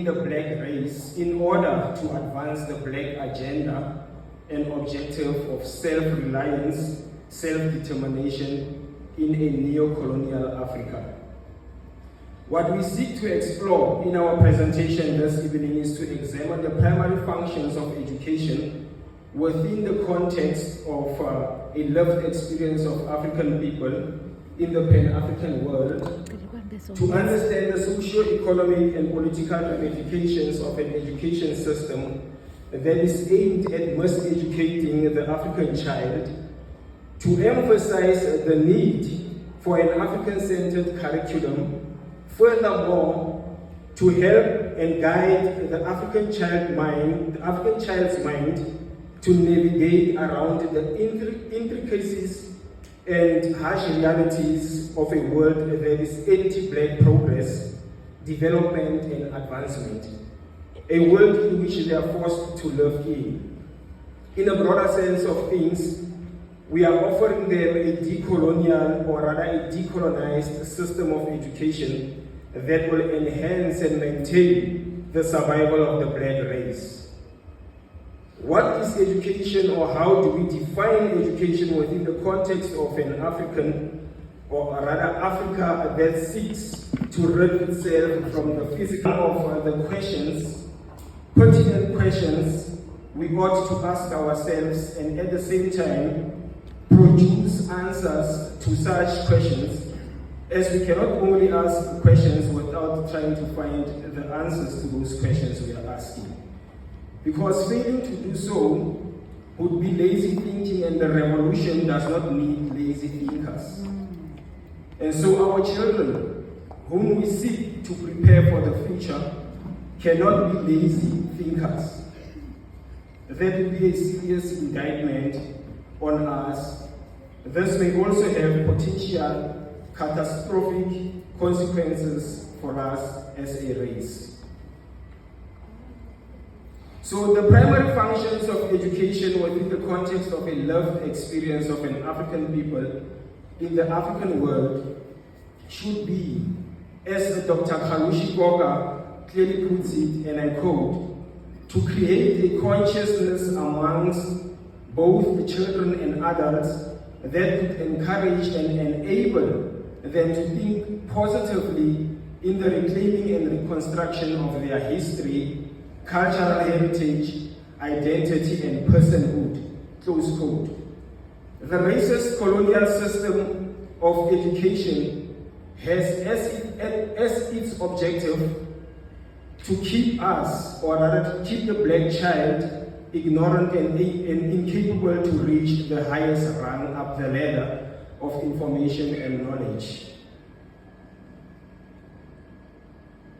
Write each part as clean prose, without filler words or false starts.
the black race in order to advance the black agenda and objective of self-reliance, self-determination in a neo-colonial Africa. What we seek to explore in our presentation this evening is to examine the primary functions of education within the context of a lived experience of African people in the Pan-African world, to understand the socio-economic and political ramifications of an education system that is aimed at miseducating the African child, to emphasize the need for an African-centered curriculum, furthermore, to help and guide the African child's mind to navigate around the intricacies and harsh realities of a world that is anti-black progress, development and advancement. A world in which they are forced to live in. In a broader sense of things, we are offering them a decolonial, or rather a decolonized system of education that will enhance and maintain the survival of the black race. What is education, or how do we define education within the context of an African, or rather Africa that seeks to rid itself from the physical of the questions, pertinent questions we ought to ask ourselves, and at the same time produce answers to such questions, as we cannot only ask questions without trying to find the answers to those questions we are asking. Because failing to do so would be lazy thinking, and the revolution does not need lazy thinkers. And so our children, whom we seek to prepare for the future, cannot be lazy thinkers. That will be a serious indictment on us. This may also have potential catastrophic consequences for us as a race. So the primary functions of education within the context of a lived experience of an African people in the African world should be, as Dr. Kalushi Goga clearly puts it, and I quote, to create a consciousness amongst both the children and adults that could encourage and enable them to think positively in the reclaiming and reconstruction of their history, cultural heritage, identity, and personhood, close quote. The racist colonial system of education has as its objective to keep us, or rather to keep the black child, ignorant and incapable to reach the highest rung up the ladder of information and knowledge.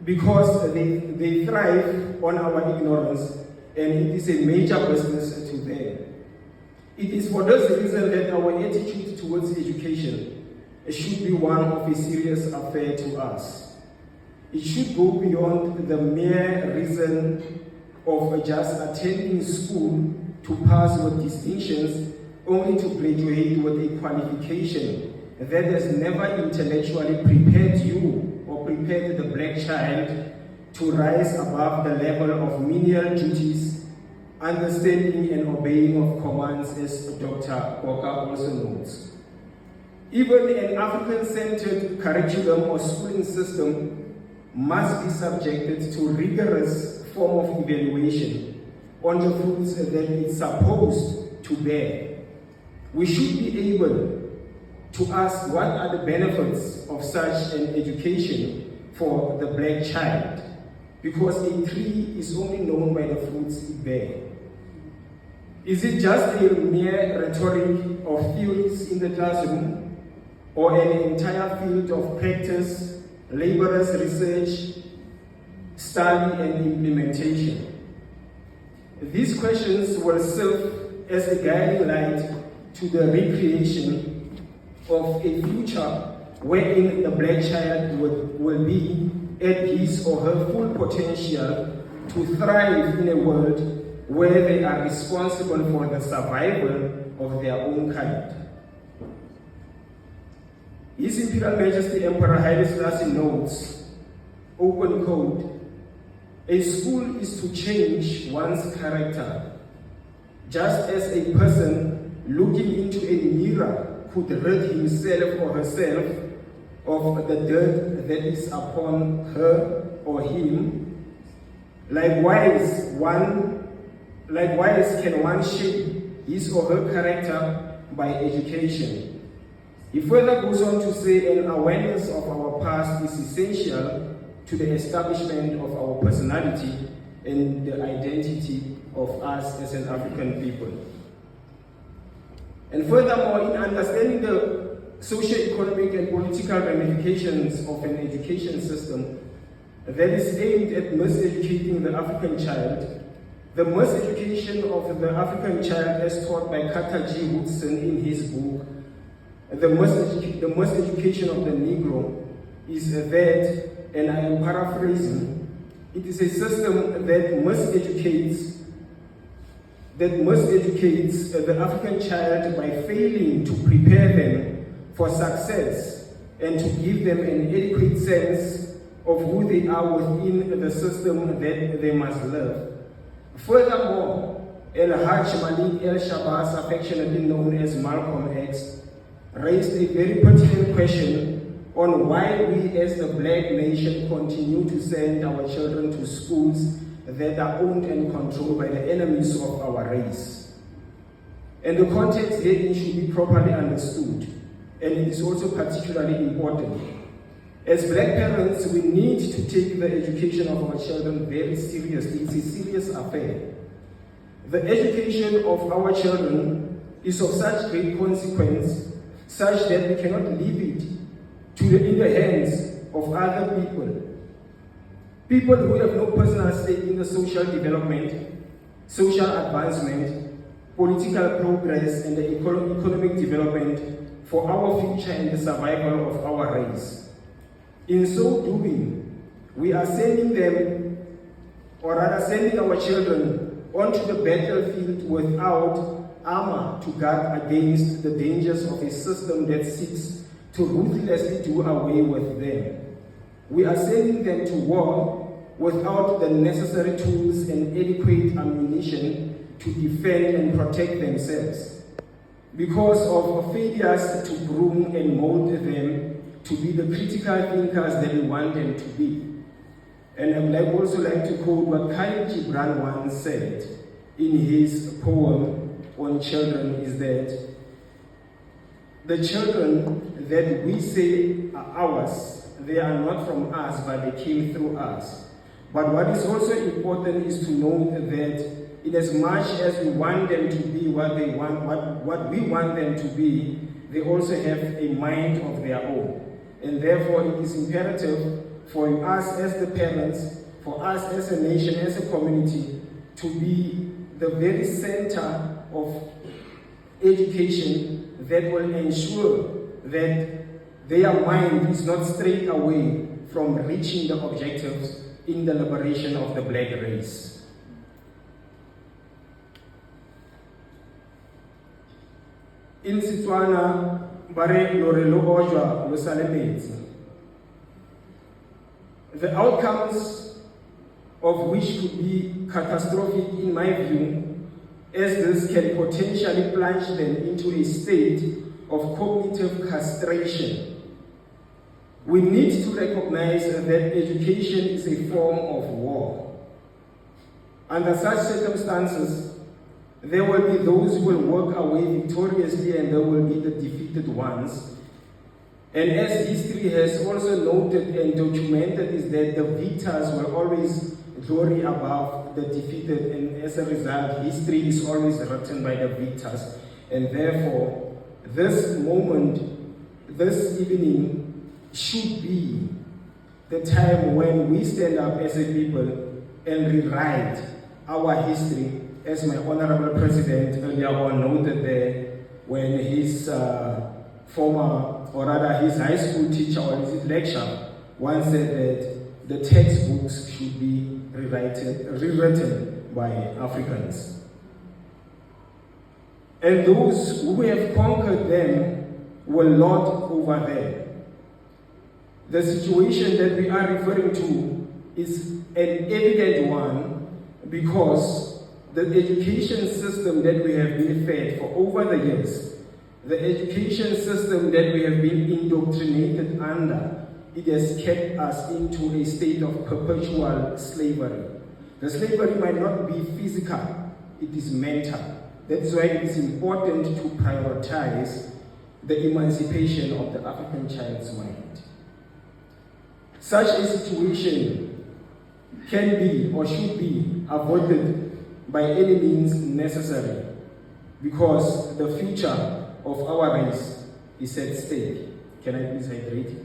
Because they thrive on our ignorance, and it is a major business to them. It is for this reason that our attitude towards education should be one of a serious affair to us. It should go beyond the mere reason of just attending school to pass with distinctions, only to graduate with a qualification that has never intellectually prepared you or prepared the black child to rise above the level of menial duties, understanding and obeying of commands, as Dr. Boka also notes. Even an African-centered curriculum or schooling system must be subjected to rigorous form of evaluation on the fruits that it's supposed to bear. We should be able to ask what are the benefits of such an education for the black child, because a tree is only known by the fruits it bears. Is it just a mere rhetoric of theories in the classroom, or an entire field of practice, laborious research, study and implementation? These questions will serve as a guiding light to the recreation of a future wherein the black child will be at his or her full potential to thrive in a world where they are responsible for the survival of their own kind. His Imperial Majesty Emperor Haile Selassie notes, open quote, A school is to change one's character, just as a person looking into a mirror could rid himself or herself of the dirt that is upon her or him. Likewise, can one shape his or her character by education. He further goes on to say an awareness of our past is essential to the establishment of our personality and the identity of us as an African people. And furthermore, in understanding the socio-economic and political ramifications of an education system that is aimed at miseducating the African child, the miseducation of the African child as taught by Carter G. Woodson in his book, The Miseducation of the Negro, is that, and I am paraphrasing, it is a system that miseducates the African child by failing to prepare them for success and to give them an adequate sense of who they are within the system that they must live. Furthermore, El-Hajj Malik El-Shabazz, affectionately known as Malcolm X, raised a very pertinent question on why we as the Black nation continue to send our children to schools that are owned and controlled by the enemies of our race. And the context herein should be properly understood, and it is also particularly important. As Black parents, we need to take the education of our children very seriously. It's a serious affair. The education of our children is of such great consequence, such that we cannot leave it in the hands of other people who have no personal stake in the social development, social advancement, political progress, and the economic development for our future and the survival of our race. In so doing, we are sending our children onto the battlefield without armor to guard against the dangers of a system that seeks to ruthlessly do away with them. We are sending them to war without the necessary tools and adequate ammunition to defend and protect themselves, because of failures to groom and mold them to be the critical thinkers that we want them to be. And I would also like to quote what Khalil Gibran once said in his poem on children, is that the children that we say are ours, they are not from us, but they came through us. But what is also important is to know that in as much as we want them to be what we want them to be, they also have a mind of their own. And therefore it is imperative for us as the parents, for us as a nation, as a community, to be the very center of education that will ensure that their mind is not strayed away from reaching the objectives in the liberation of the Black race. In Setswana, bare lorelo ojwa lo salemetse. The outcomes of which could be catastrophic in my view, as this can potentially plunge them into a state of cognitive castration. We need to recognize that education is a form of war. Under such circumstances, there will be those who will walk away victoriously and there will be the defeated ones. And as history has also noted and documented, is that the victors will always glory above the defeated, and as a result, history is always written by the victors. And therefore, this moment, this evening, should be the time when we stand up as a people and rewrite our history, as my honorable president earlier on noted there, when his former, or rather his high school teacher or his lecturer once said that the textbooks should be rewritten by Africans. And those who have conquered them will lord over them. The situation that we are referring to is an evident one because the education system that we have been fed for over the years, the education system that we have been indoctrinated under, it has kept us into a state of perpetual slavery. The slavery might not be physical, it is mental. That's why it is important to prioritize the emancipation of the African child's mind. Such a situation can be or should be avoided by any means necessary because the future of our race is at stake. Can I please hydrate?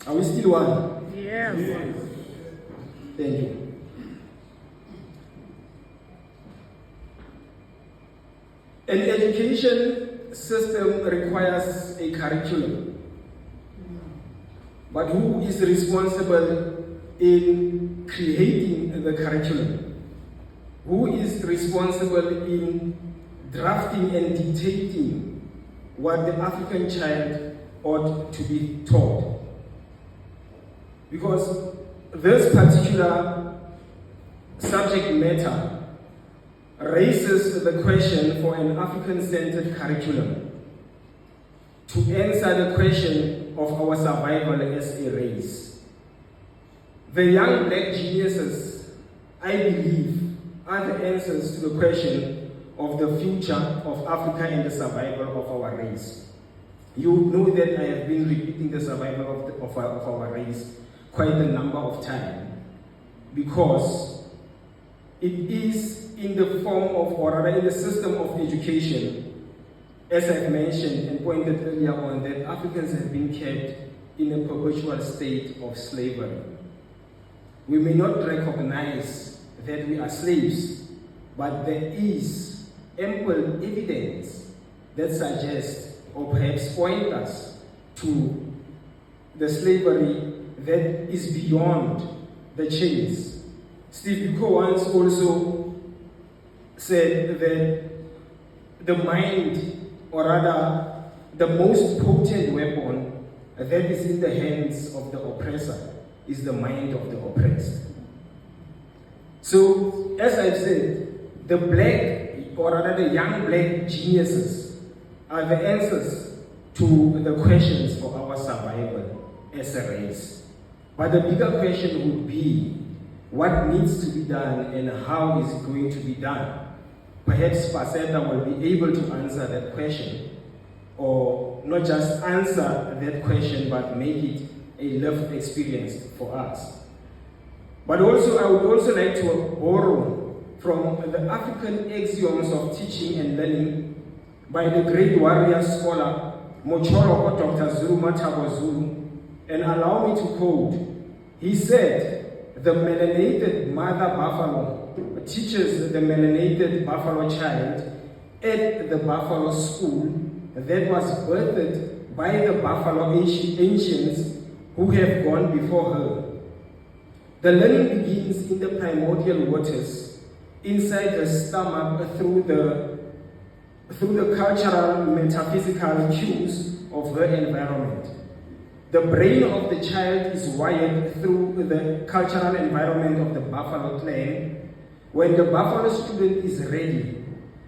Are we still one? Yes. Thank you. An education system requires a curriculum. But who is responsible in creating the curriculum? Who is responsible in drafting and dictating what the African child ought to be taught? Because this particular subject matter raises the question for an African-centered curriculum to answer the question of our survival as a race. The young black geniuses, I believe, are the answers to the question of the future of Africa and the survival of our race. You know that I have been repeating the survival of our race quite a number of times because it is in the form of, or rather in the system of education, as I've mentioned and pointed earlier on, that Africans have been kept in a perpetual state of slavery. We may not recognize that we are slaves, but there is ample evidence that suggests or perhaps point us to the slavery that is beyond the chains. Steve Biko once also said that the mind, or rather the most potent weapon that is in the hands of the oppressor is the mind of the oppressed. So, as I've said, the black, or rather the young black geniuses are the answers to the questions for our survival as a race. But the bigger question would be, what needs to be done and how is it going to be done? Perhaps Paseta will be able to answer that question, or not just answer that question, but make it a lived experience for us. But also, I would also like to borrow from the African axioms of teaching and learning by the great warrior scholar, Mocholo Dr. Zulu Matabo Zulu, and allow me to quote. He said, "The melanated mother buffalo teaches the melanated buffalo child at the buffalo school that was birthed by the buffalo ancients who have gone before her. The learning begins in the primordial waters, inside the stomach through the cultural metaphysical cues of her environment. The brain of the child is wired through the cultural environment of the buffalo clan. When the buffalo student is ready,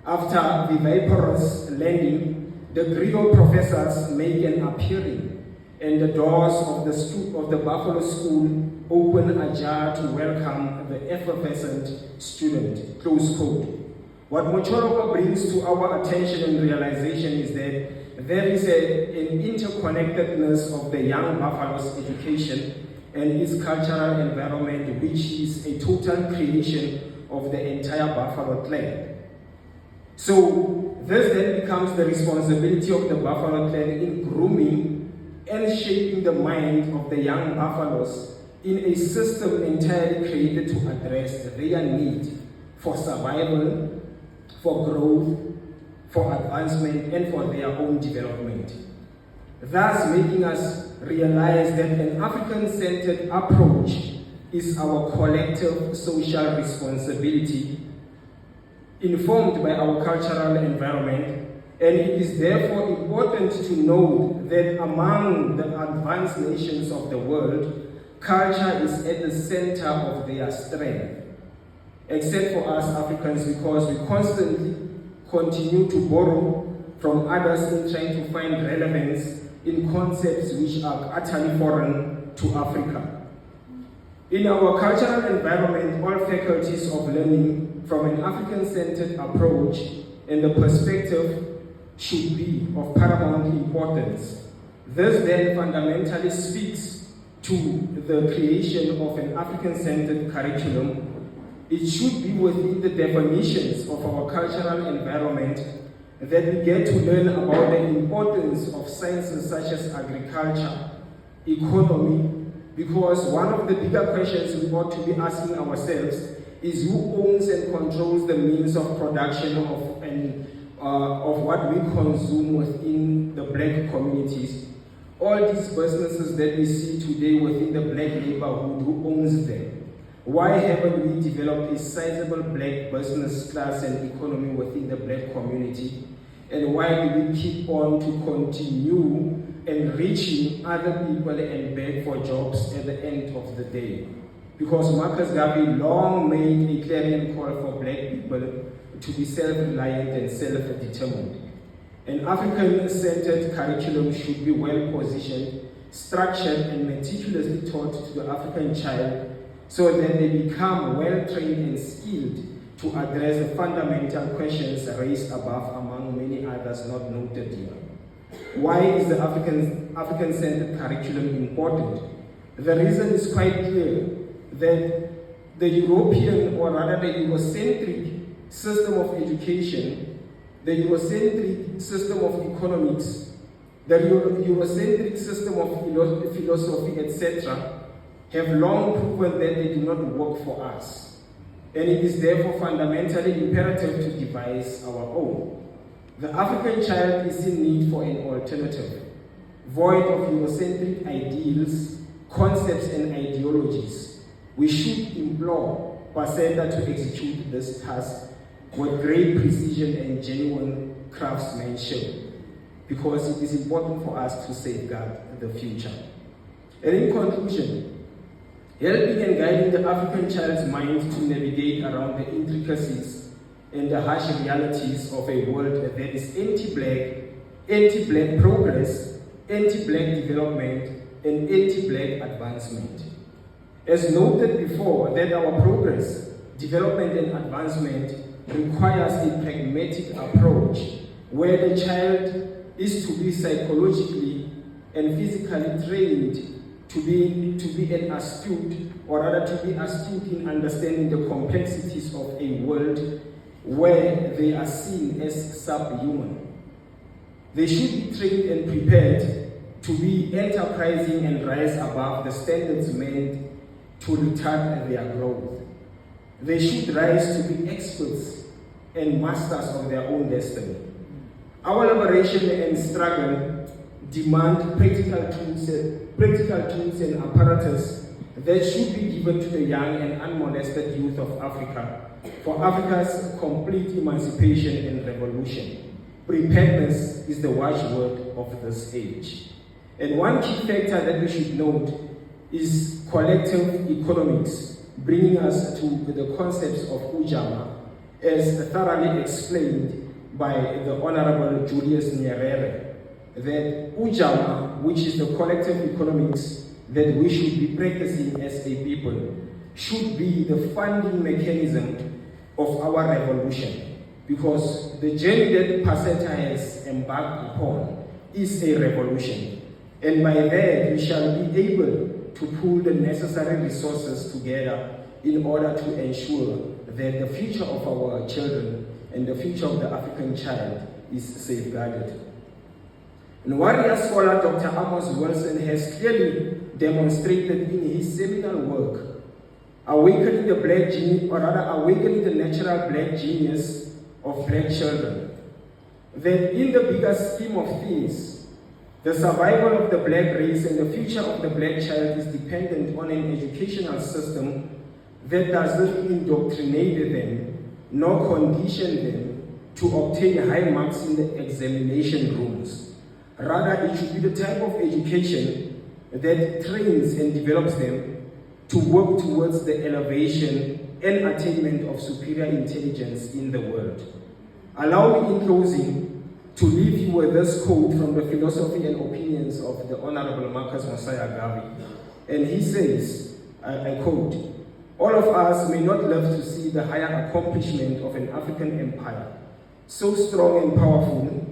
after viviparous landing, the griot professors make an appearing, and the doors of the buffalo school open ajar to welcome the effervescent student." Close quote. What Mochoroko brings to our attention and realization is that there is an interconnectedness of the young buffalo's education and its cultural environment, which is a total creation of the entire buffalo clan. So this then becomes the responsibility of the buffalo clan in grooming and shaping the mind of the young buffaloes in a system entirely created to address their need for survival, for growth, for advancement, and for their own development. Thus making us realize that an African-centered approach is our collective social responsibility, informed by our cultural environment, and it is therefore important to note that among the advanced nations of the world, culture is at the center of their strength, except for us Africans, because we constantly continue to borrow from others in trying to find relevance in concepts which are utterly foreign to Africa. In our cultural environment, all faculties of learning from an African-centered approach and the perspective should be of paramount importance. This then fundamentally speaks to the creation of an African-centered curriculum. It should be within the definitions of our cultural environment that we get to learn about the importance of sciences such as agriculture, economy, because one of the bigger questions we ought to be asking ourselves is who owns and controls the means of production of what we consume within the black communities. All these businesses that we see today within the black neighborhood, who owns them? Why haven't we developed a sizable black business class and economy within the black community? And why do we keep on to continue enriching other people and beg for jobs at the end of the day? Because Marcus Garvey long made a clarion call for black people to be self-reliant and self-determined. An African-centered curriculum should be well-positioned, structured, and meticulously taught to the African child so that they become well-trained and skilled to address the fundamental questions raised above, among many others not noted here. Why is the African-centered curriculum important? The reason is quite clear, that the European, or rather the Eurocentric system of education, the Eurocentric system of economics, the Eurocentric system of philosophy, etc., have long proven that they do not work for us. And it is therefore fundamentally imperative to devise our own. The African child is in need for an alternative, void of Eurocentric ideals, concepts, and ideologies. We should implore Paseta to execute this task with great precision and genuine craftsmanship, because it is important for us to safeguard the future. And in conclusion, helping and guiding the African child's mind to navigate around the intricacies and the harsh realities of a world that is anti-black progress, anti-black development, and anti-black advancement. As noted before, that our progress, development, and advancement requires a pragmatic approach where the child is to be psychologically and physically trained to be an astute, or rather to be astute in understanding the complexities of a world where they are seen as subhuman. They should be trained and prepared to be enterprising and rise above the standards meant to retard their growth. They should rise to be experts and masters of their own destiny. Our liberation and struggle demand practical tools and apparatus that should be given to the young and unmolested youth of Africa for Africa's complete emancipation and revolution. Preparedness is the watchword of this age. And one key factor that we should note is collective economics, bringing us to the concepts of Ujamaa, as thoroughly explained by the Honorable Julius Nyerere, that Ujamaa, which is the collective economics that we should be practicing as a people, should be the funding mechanism of our revolution, because the journey that Paseta has embarked upon is a revolution, and by that we shall be able to pull the necessary resources together in order to ensure that the future of our children and the future of the African child is safeguarded. And warrior scholar Dr. Amos Wilson has clearly demonstrated in his seminal work, Awakening the Black Genius, or rather Awakening the Natural Black Genius of Black Children, that in the bigger scheme of things, The survival of the black race and the future of the black child is dependent on an educational system that does not indoctrinate them nor condition them to obtain high marks in the examination rooms. Rather, it should be the type of education that trains and develops them to work towards the elevation and attainment of superior intelligence in the world. Allow me in closing to leave you with this quote from the philosophy and opinions of the Honorable Marcus Mosiah Garvey. And he says, I quote, "All of us may not live to see the higher accomplishment of an African empire, so strong and powerful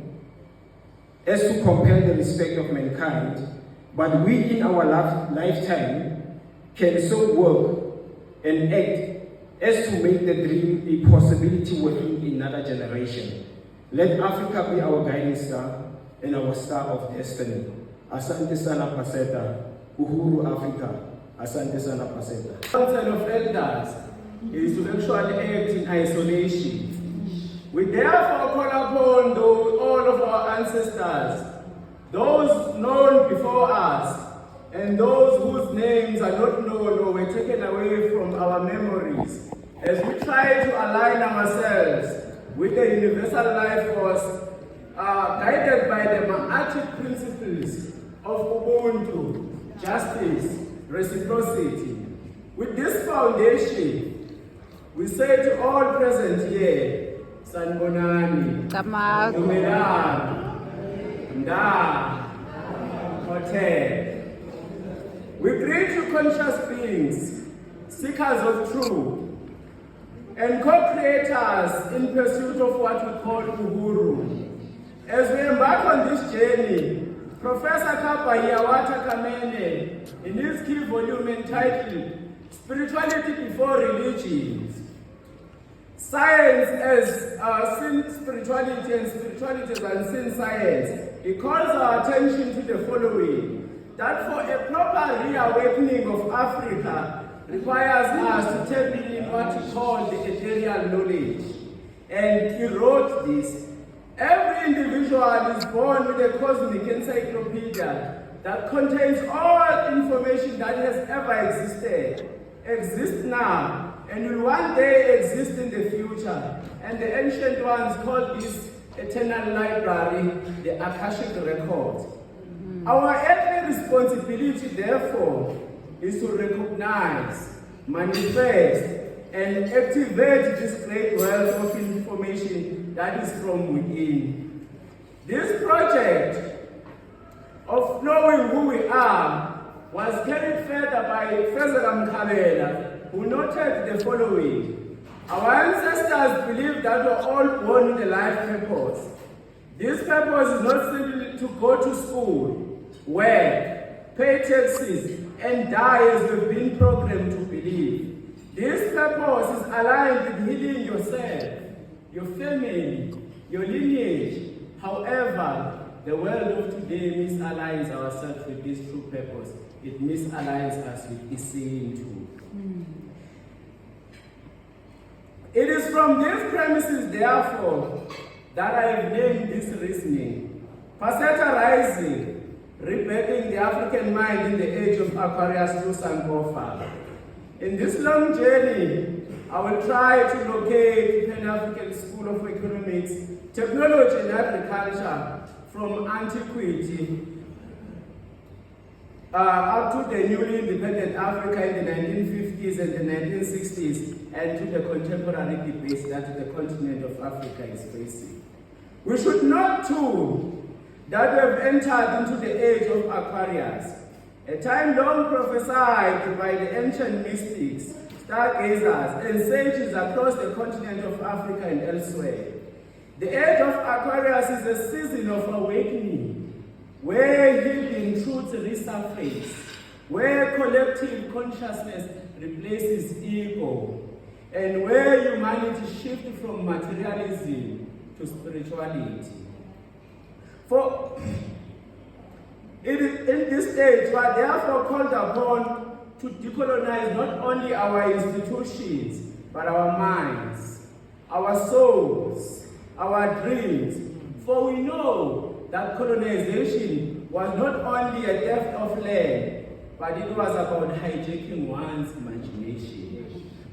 as to compel the respect of mankind, but we in our lifetime can so work and act as to make the dream a possibility within another generation. Let Africa be our guiding star and our star of destiny. Asante sana Paseta, Uhuru Africa, asante sana Paseta." The council of elders is to actually act in isolation. We therefore call upon all of our ancestors, those known before us, and those whose names are not known or were taken away from our memories, as we try to align ourselves with the universal life force, guided by the Ma'atic principles of Ubuntu, justice, reciprocity. With this foundation, we say to all present here, Sanbonani, Numerani, Nda, Hotel. We greet you conscious beings, seekers of truth, and co-creators in pursuit of what we call Uhuru. As we embark on this journey, Professor Kapa Hiawatha Kamene, in his key volume entitled Spirituality Before Religions, Science as Sin Spirituality and Spirituality as Unseen Science, he calls our attention to the following: that for a proper reawakening of Africa requires us to tap in what he called the ethereal knowledge. And he wrote this: every individual is born with a cosmic encyclopedia that contains all information that has ever existed, exists now, and will one day exist in the future. And the ancient ones called this eternal library, the Akashic record. Our earthly responsibility, therefore, is to recognize, manifest, and activate this great wealth of information that is from within. This project of knowing who we are was carried further by Fezela Mkhabela, who noted the following: our ancestors believed that we are all born with a life purpose. This purpose is not simply to go to school, work, pay taxes, and die as we've been programmed to believe. This purpose is aligned with healing yourself, your family, your lineage. However, the world of today misaligns ourselves with this true purpose. It misaligns us with the seeing too. It is from these premises, therefore, that I have named this reasoning: Paseta Rising, rebirthing the African mind in the age of Aquarius through Sankofa. In this long journey, I will try to locate Pan-African School of Economics, Technology and Agriculture from antiquity up to the newly independent Africa in the 1950s and the 1960s, and to the contemporary debates that the continent of Africa is facing. We should note too that we have entered into the age of Aquarius, a time long prophesied by the ancient mystics, stargazers, and sages across the continent of Africa and elsewhere. The age of Aquarius is a season of awakening, where hidden truths resurface, where collective consciousness replaces ego, and where humanity shifts from materialism to spirituality. For in this stage, we are therefore called upon to decolonize not only our institutions, but our minds, our souls, our dreams. For we know that colonization was not only a theft of land, but it was about hijacking one's imagination.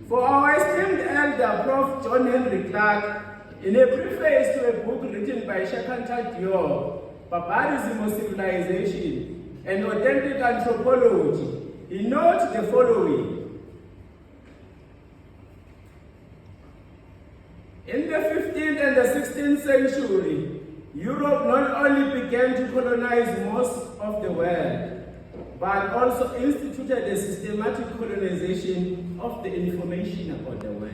For our esteemed elder, Prof. John Henry Clark, in a preface to a book written by Shakanta Diop, Barbarism of Civilization and Authentic Anthropology, he notes the following. In the 15th and the 16th century, Europe not only began to colonize most of the world, but also instituted a systematic colonization of the information about the world.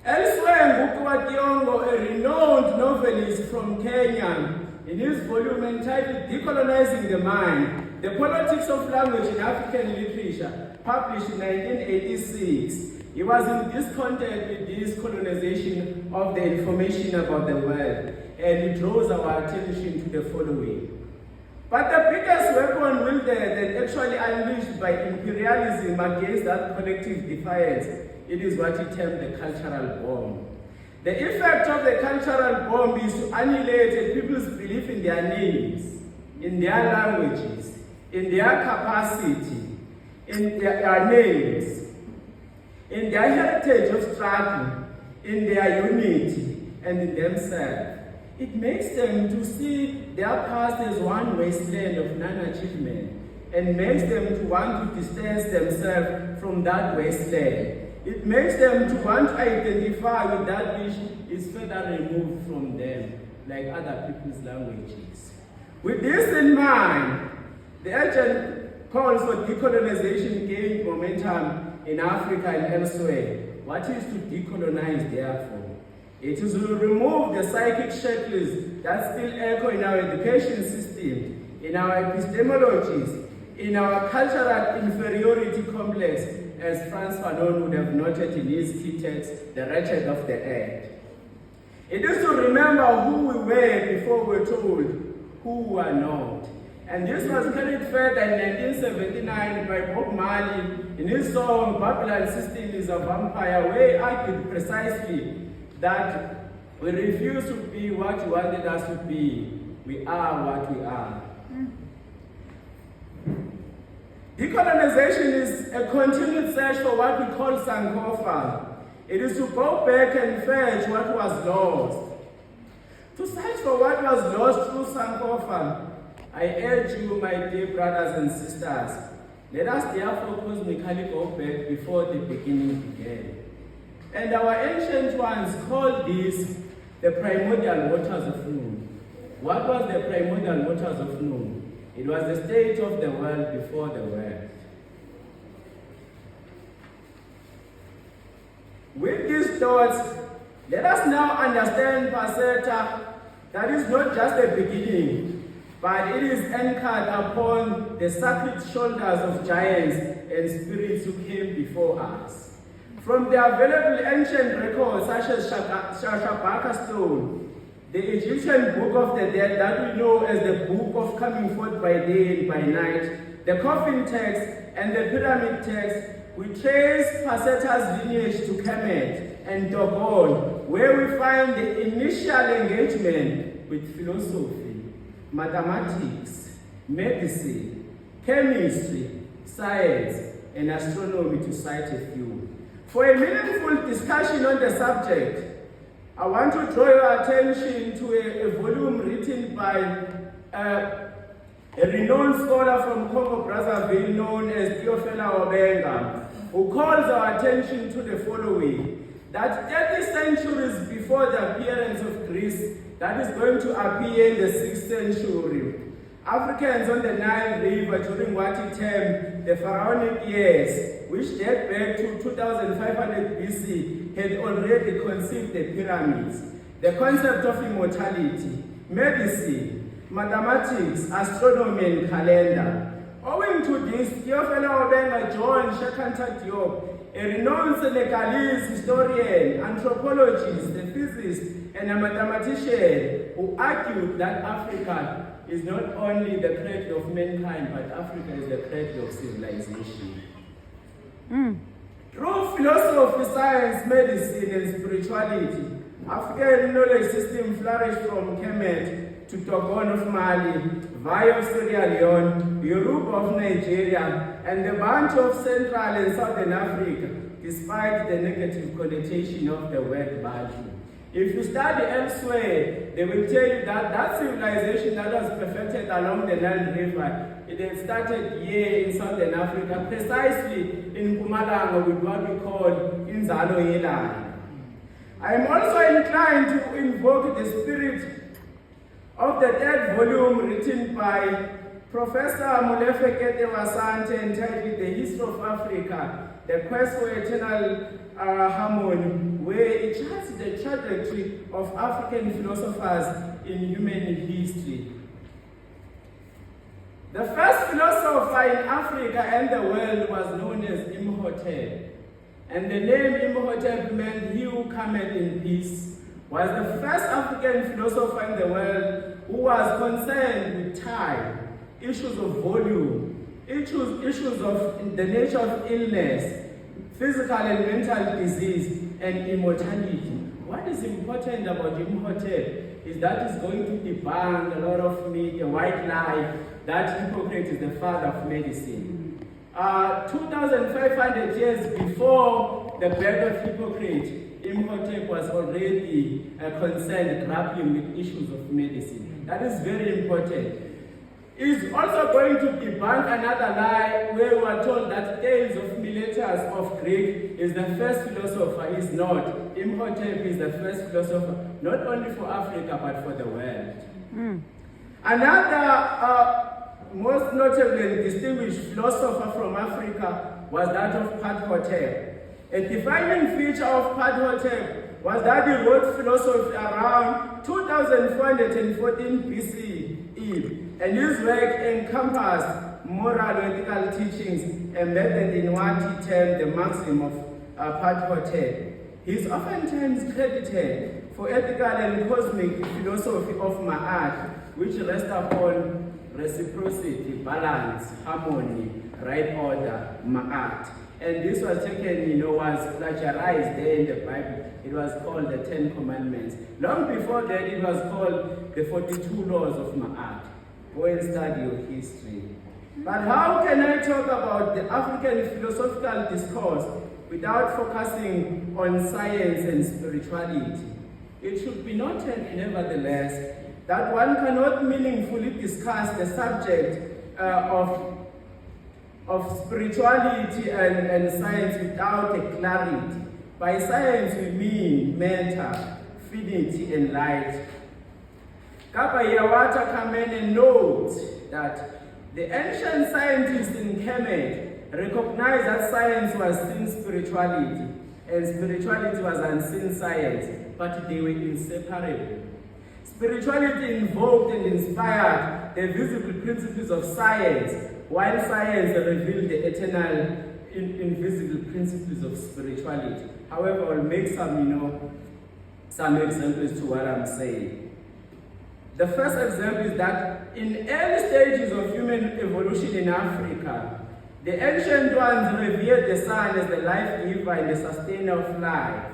Elsewhere, Ngukuwa Thiong'o, a renowned novelist from Kenya, in his volume entitled Decolonizing the Mind, The Politics of Language in African Literature, published in 1986, he was in discontent with this colonization of the information about the world, and he draws our attention to the following. But the biggest weapon wielded and actually unleashed by imperialism against that collective defiance, it is what he termed the cultural bomb. The effect of the cultural bomb is to annihilate a people's belief in their names, in their languages, in their capacity, in their names, in their heritage of struggle, in their unity, and in themselves. It makes them to see their past as one wasteland of non-achievement, and makes them to want to distance themselves from that wasteland. It makes them to want to identify with that which is further removed from them, like other people's languages. With this in mind, the urgent calls for decolonization gained momentum in Africa and elsewhere. What is to decolonize, therefore? It is to remove the psychic shackles that still echo in our education system, in our epistemologies, in our cultural inferiority complex, as Frantz Fanon would have noted in his key text, The Wretched of the Earth. It is to remember who we were before we were told who we are not. And this was carried further in 1979 by Bob Marley in his song Babylon System is a Vampire, where he argued precisely that we refuse to be what you wanted us to be. We are what we are. Decolonization is a continued search for what we call Sankofa. It is to go back and fetch what was lost. To search for what was lost through Sankofa, I urge you, my dear brothers and sisters, let us therefore cosmically go back before the beginning began. And our ancient ones called this the primordial waters of Noon. What was the primordial waters of Noon? It was the state of the world before the world. With these thoughts, let us now understand Paseta, that is not just a beginning, but it is anchored upon the sacred shoulders of giants and spirits who came before us. From the available ancient records such as Shabaka Stone, the Egyptian Book of the Dead that we know as the Book of Coming Forth by Day and by Night, the Coffin text, and the Pyramid text, we trace Paseta's lineage to Kemet and Dogon, where we find the initial engagement with philosophy, mathematics, medicine, chemistry, science, and astronomy, to cite a few. For a meaningful discussion on the subject, I want to draw your attention to a volume written by a renowned scholar from Congo Brazzaville known as Teofela Obenga, who calls our attention to the following: that 30 centuries before the appearance of Greece, that is going to appear in the 6th century, Africans on the Nile River during what he termed the pharaonic years, which date back to 2500 BC, had already conceived the pyramids, the concept of immortality, medicine, mathematics, astronomy, and calendar. Owing to this, Teofela Obenga joined Shakanta Diop, a renowned Senegalese historian, anthropologist, a physicist, and a mathematician, who argued that Africa is not only the cradle of mankind, but Africa is the cradle of civilization. Through philosophy, science, medicine, and spirituality, African knowledge system flourished from Kemet to Togon of Mali, Vai of Sierra Leone, Yoruba of Nigeria, and the bunch of Central and Southern Africa, despite the negative connotation of the word Bantu. If you study elsewhere, they will tell you that that civilization that was perfected along the Nile River, it had started here in Southern Africa, precisely in Mpumalanga with what we call Inzalo Yelana. I am also inclined to invoke the spirit of the third volume written by Professor Molefe Kete-Wasante entitled The History of Africa, The Quest for Eternal Harmony, where it charts the trajectory of African philosophers in human history. The first philosopher in Africa and the world was known as Imhotep. And the name Imhotep meant he who cometh in peace, was the first African philosopher in the world who was concerned with time, issues of volume, issues of the nature of illness, physical and mental disease, and immortality. What is important about Imhotep is that he's going to debunk a lot of the white lie that Hippocrates is the father of medicine. 2,500 years before the birth of Hippocrates, Imhotep was already concerned grappling with issues of medicine. That is very important. He's also going to debunk another lie where we are told that Thales of Miletus of Greek is the first philosopher. He's not. Imhotep is the first philosopher, not only for Africa but for the world. Another most notable and distinguished philosopher from Africa was that of Ptah. A defining feature of Ptah was that he wrote philosophy around 2414 BCE, and his work encompassed moral and ethical teachings embedded in what he termed the maxim of Ptah. He is oftentimes credited for ethical and cosmic philosophy of Ma'at, which rests upon reciprocity, balance, harmony, right order, Ma'at. And this was taken, was plagiarized there in the Bible. It was called the 10 Commandments. Long before that, it was called the 42 Laws of Ma'at. Go and study your history. But how can I talk about the African philosophical discourse without focusing on science and spirituality? It should be noted, nevertheless, that one cannot meaningfully discuss the subject of spirituality and science without a clarity. By science we mean matter, finity, and light. Kapa Yawata Kamene notes that the ancient scientists in Kemet recognized that science was seen spirituality and spirituality was unseen science, but they were inseparable. Spirituality invoked and inspired the visible principles of science, while science revealed the eternal, invisible principles of spirituality. However, I'll make some examples to what I'm saying. The first example is that in early stages of human evolution in Africa, the ancient ones revered the sun as the life giver and the sustainer of life.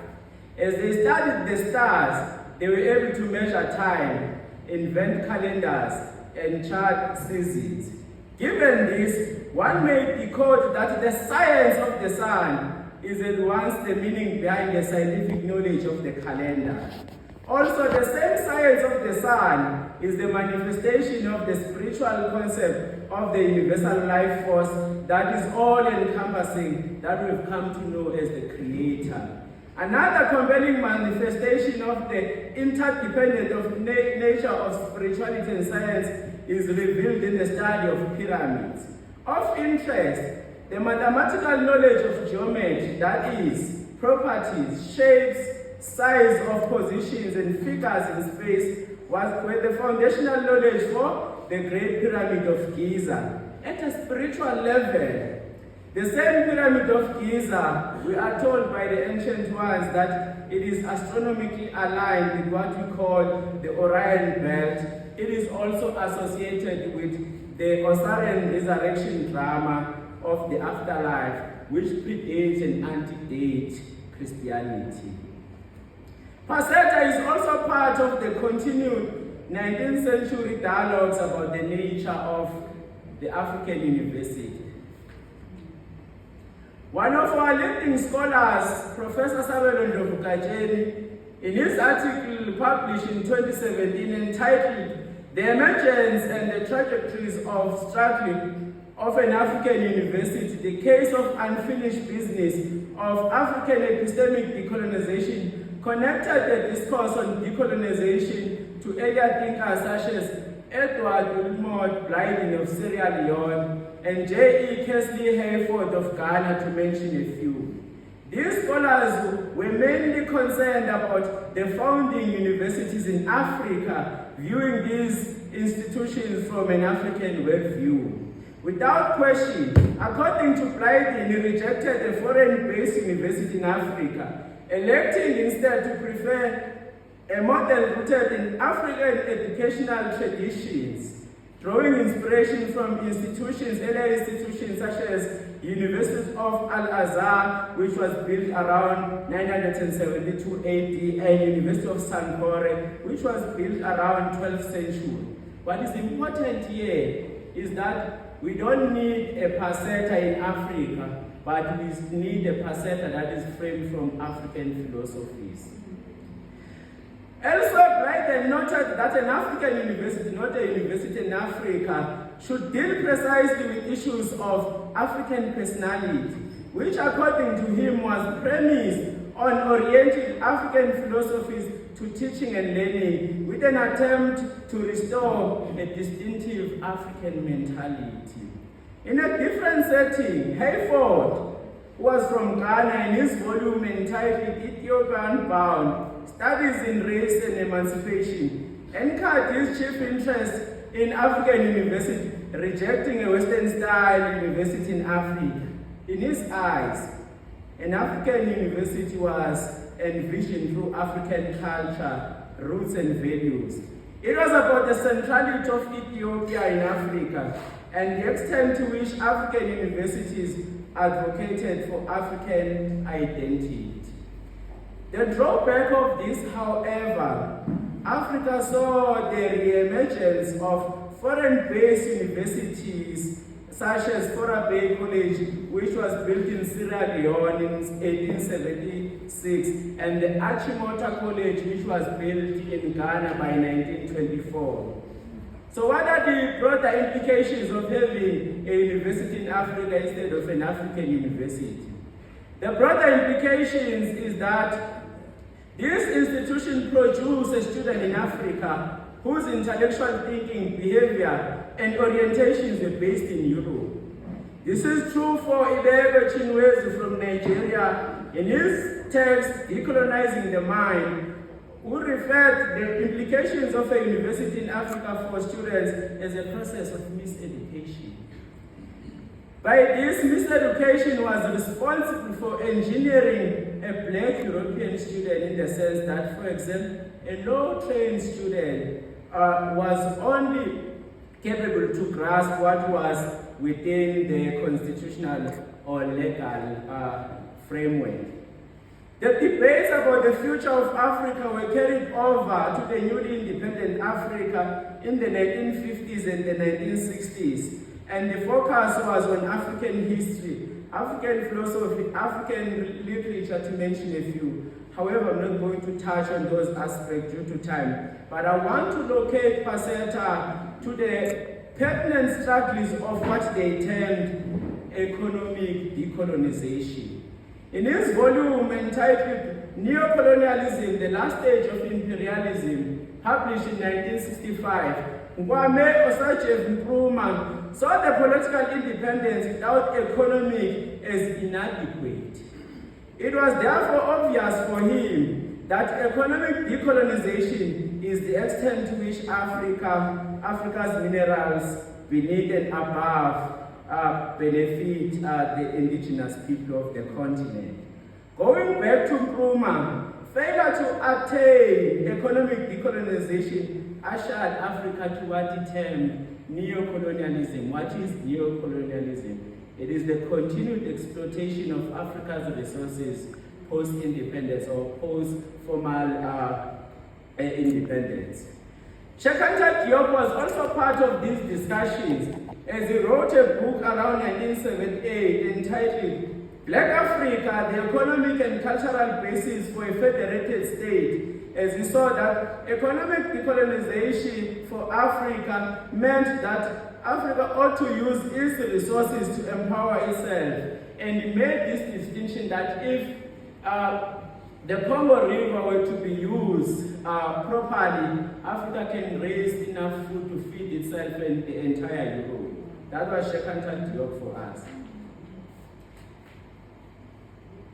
As they studied the stars, they were able to measure time, invent calendars, and chart seasons. Given this, one may decode that the science of the sun is at once the meaning behind the scientific knowledge of the calendar. Also, the same science of the sun is the manifestation of the spiritual concept of the universal life force that is all-encompassing, that we've come to know as the Creator. Another compelling manifestation of the interdependent of nature of spirituality and science is revealed in the study of pyramids. Of interest, the mathematical knowledge of geometry, that is, properties, shapes, size of positions and figures in space, were the foundational knowledge for the Great Pyramid of Giza. At a spiritual level, the same Pyramid of Giza, we are told by the ancient ones that it is astronomically aligned with what we call the Orion Belt. It is also associated with the Osirian resurrection drama of the afterlife, which predates and antedates Christianity. Paseta is also part of the continued 19th century dialogues about the nature of the African university. One of our leading scholars, Professor Sabelo Ndlovu-Katsheni, in his article published in 2017 entitled "The Emergence and the Trajectories of Struggling of an African University, the Case of Unfinished Business of African Epistemic Decolonization," connected the discourse on decolonization to earlier thinkers such as Edward Wilmot Blyden of Sierra Leone and J.E. Kesley Hayford of Ghana, to mention a few. These scholars were mainly concerned about the founding universities in Africa, viewing these institutions from an African worldview. Without question, according to Blyden, he rejected a foreign-based university in Africa, electing instead to prefer a model rooted in African educational traditions, drawing inspiration from earlier institutions such as University of Al-Azhar, which was built around 972 AD, and University of Sankore, which was built around 12th century. What is important here is that we don't need a Paseta in Africa, but we need a Paseta that is framed from African philosophies. Elsewhere, Blyden noted that an African university, not a university in Africa, should deal precisely with issues of African personality, which according to him was premised on orienting African philosophies to teaching and learning with an attempt to restore a distinctive African mentality. In a different setting, Hayford, who was from Ghana, in his volume entitled Ethiopian Bound, Studies in Race and Emancipation, anchored his chief interest in African university, rejecting a Western-style university in Africa. In his eyes, an African university was envisioned through African culture, roots and values. It was about the centrality of Ethiopia in Africa and the extent to which African universities advocated for African identity. The drawback of this, however, Africa saw the re-emergence of foreign-based universities such as Fora Bay College, which was built in Sierra Leone in 1876, and the Achimota College, which was built in Ghana by 1924. So what are the broader implications of having a university in Africa instead of an African university? The broader implications is that this institution produces a student in Africa whose intellectual thinking, behavior, and orientations were based in Europe. This is true for Ibebe Chinwezi from Nigeria in his text, Decolonizing the Mind, who referred the implications of a university in Africa for students as a process of miseducation. By this, miseducation was responsible for engineering a black European student in the sense that, for example, a low-trained student was only capable to grasp what was within the constitutional or legal framework. The debates about the future of Africa were carried over to the newly independent Africa in the 1950s and the 1960s. And the focus was on African history, African philosophy, African literature, to mention a few. However, I'm not going to touch on those aspects due to time. But I want to locate Paseta to the pertinent struggles of what they termed economic decolonization. In his volume entitled Neocolonialism, the Last Stage of Imperialism, published in 1965, Ngwame Osachev Nkrumah saw the political independence without economic as inadequate. It was therefore obvious for him that economic decolonization is the extent to which Africa's minerals beneath and above benefit the indigenous people of the continent. Going back to Nkrumah, failure to attain economic decolonization ushered Africa to what he termed neocolonialism. What is neocolonialism? It is the continued exploitation of Africa's resources post-independence or post-formal independence. Shekanta Diop was also part of these discussions as he wrote a book around 1978 entitled Black Africa, the Economic and Cultural Basis for a Federated State, as he saw that economic decolonization for Africa meant that Africa ought to use its resources to empower itself. And he made this distinction that if the Congo River were to be used properly, Africa can raise enough food to feed itself and the entire Europe. That was Shekanta Diop for us.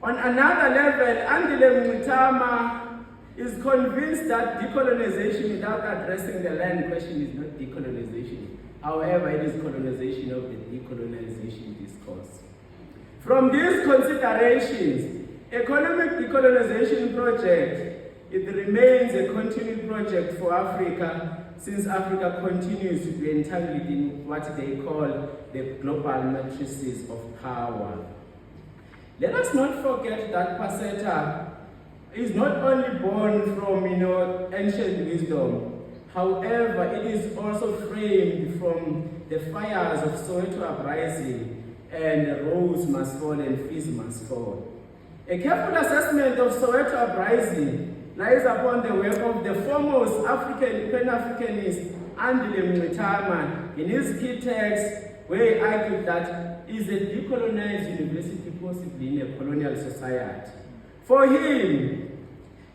On another level, Andile Mutama is convinced that decolonization without addressing the land question is not decolonization. However, it is colonization of the decolonization discourse. From these considerations, economic decolonization project, it remains a continued project for Africa since Africa continues to be entangled in what they call the global matrices of power. Let us not forget that Paseta is not only born from ancient wisdom. However, it is also framed from the fires of Soweto uprising and Rose must fall and Fizz must fall. A careful assessment of Soweto uprising lies upon the work of the foremost African Pan-Africanist Andile Mutama in his key text, where he argued that is a decolonized university possibly in a colonial society. For him,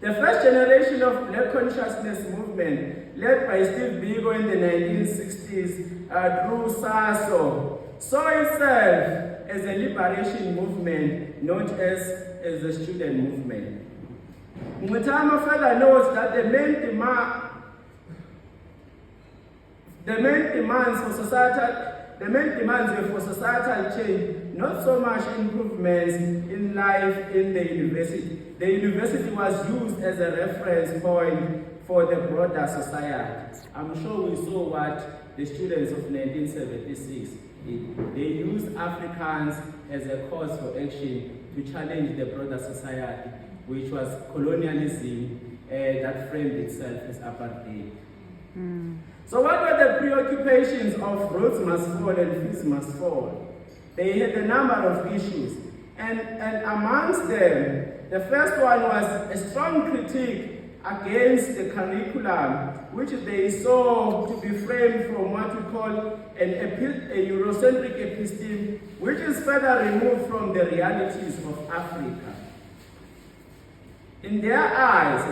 the first generation of Black consciousness movement, led by Steve Biko in the 1960s through SASO, saw itself as a liberation movement, not as a student movement. Mutama further notes that the main demands were for societal change, not so much improvements in life in the university. The university was used as a reference point for the broader society. I'm sure we saw what the students of 1976 did. They used Africans as a cause for action to challenge the broader society, which was colonialism that framed itself as apartheid. So what were the preoccupations of Rhodes Must Fall and Fizz Must Fall? They had a number of issues, and amongst them, the first one was a strong critique against the curriculum, which they saw to be framed from what we call a Eurocentric episteme, which is further removed from the realities of Africa. In their eyes,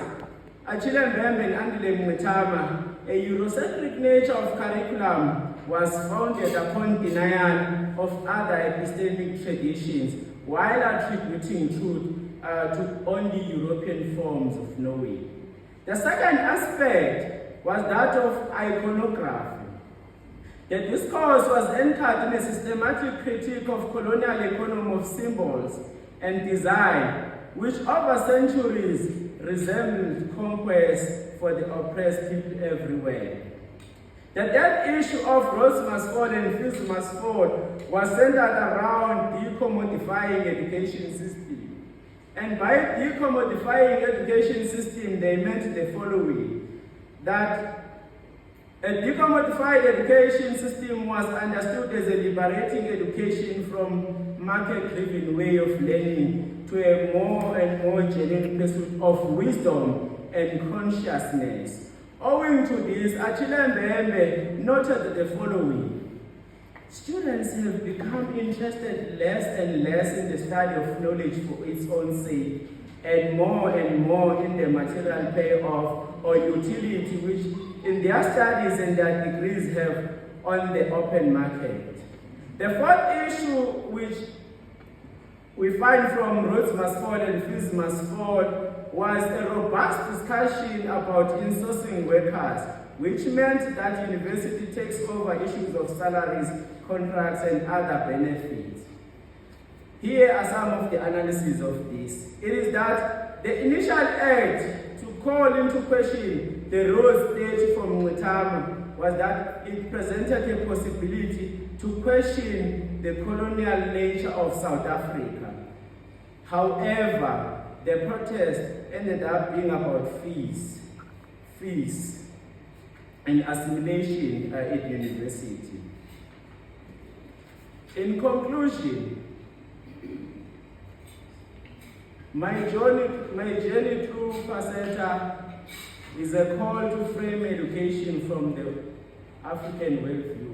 Achille Mbembe and Andile Mutama, a Eurocentric nature of curriculum was founded upon denial of other epistemic traditions, while attributing truth to only European forms of knowing. The second aspect was that of iconography. The discourse was anchored in a systematic critique of colonial economy of symbols and design, which over centuries resembled conquest for the oppressed people everywhere. The third issue of Rhodes Must Fall and Fizz Must Fall was centered around decommodifying education system. And by decommodifying education system, they meant the following: that a decommodified education system was understood as a liberating education from market-driven way of learning to a more and more genuine pursuit of wisdom and consciousness. Owing to this, Achille Mbembe noted the following: students have become interested less and less in the study of knowledge for its own sake, and more in the material payoff or utility which in their studies and their degrees have on the open market. The fourth issue which we find from Rhodes Must Fall and Fizz Must Fall was a robust discussion about insourcing workers, which meant that university takes over issues of salaries, contracts, and other benefits. Here are some of the analyses of this. It is that the initial act to call into question the Rhodes stage from Mutama was that it presented a possibility to question the colonial nature of South Africa. However, the protest ended up being about fees, and assimilation at university. In conclusion, my journey through Paseta is a call to frame education from the African worldview.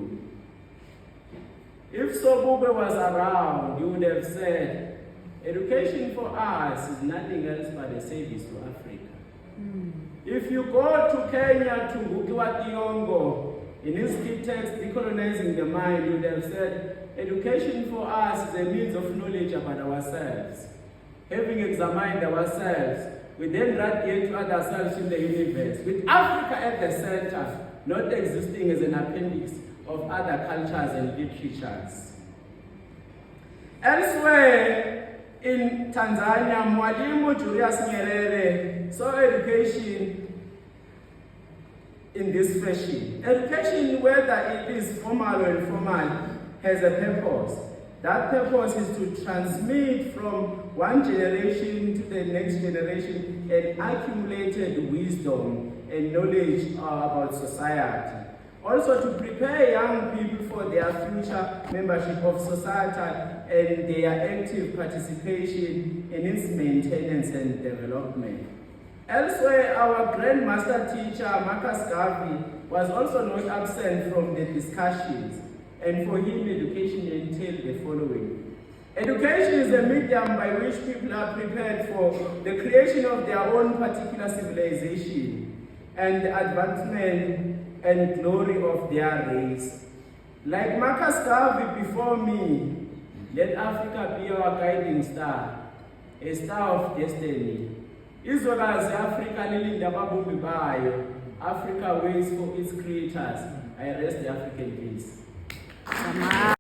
If Sobube was around, he would have said, education for us is nothing else but a service to Africa. If you go to Kenya to Ngukiwa Thiong'o, in his key text, Decolonizing the Mind, he would have said, education for us is a means of knowledge about ourselves. Having examined ourselves, we then radiate to other selves in the universe, with Africa at the center, not existing as an appendix of other cultures and literatures. Elsewhere in Tanzania, Mwalimu Julius Nyerere saw education in this fashion. Education, whether it is formal or informal, has a purpose. That purpose is to transmit from one generation to the next generation an accumulated wisdom and knowledge about society. Also to prepare young people for their future membership of society and their active participation in its maintenance and development. Elsewhere, our grandmaster teacher, Marcus Garvey, was also not absent from the discussions. And for him, education entailed the following. Education is a medium by which people are prepared for the creation of their own particular civilization and the advancement and glory of their race. Like Marcus Garvey before me, let Africa be our guiding star, a star of destiny. Izwekazi Africa lilinda ababumbi bayo. Africa waits for its creators. I rest the African case.